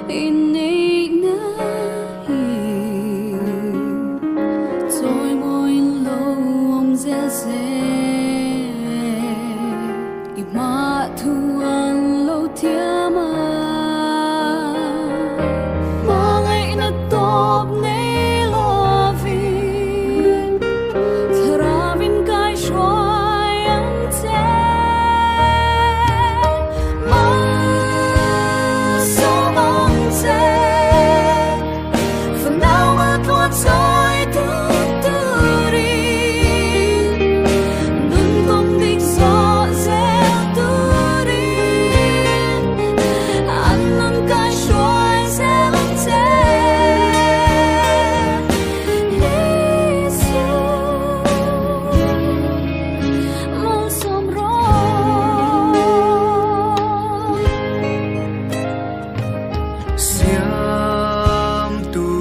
inneih rồi môi lâu om dễ ima thuan lâu thia mà ngày na top nei lo vin thra vin kai shoai ang che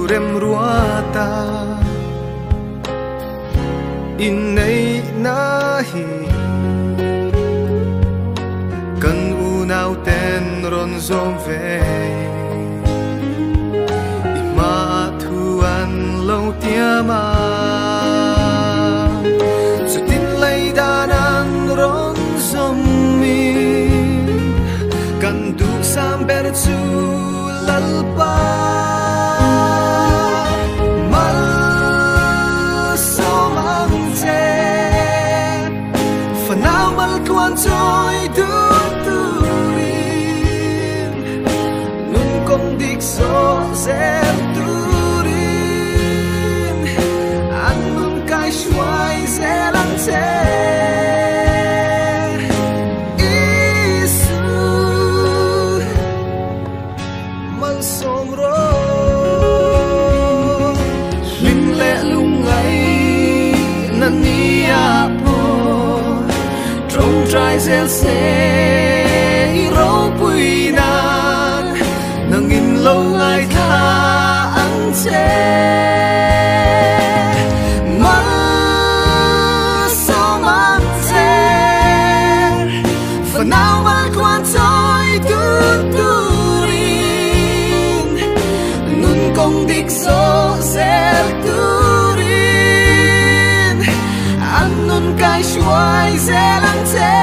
rem ruata inneih nahi kan unaw ten ron zom ve ima thuan lâu tiama su tin lay danan ron zom mi kan du sam ber chu lalpa trôi đứt turin nun công địch gió dẹp turin ăn nun cái xoay dễ lăng thế isu mang som ro linh lệ lung ấy nan nia trong trái gieo sẽ ropui nan nang in lâu ngày tha ăn che mà sao mang che phần nào mà quan trôi tuôn turin nun công địch gió sẽ turin ăn nun cái xoay sẽ lăng thế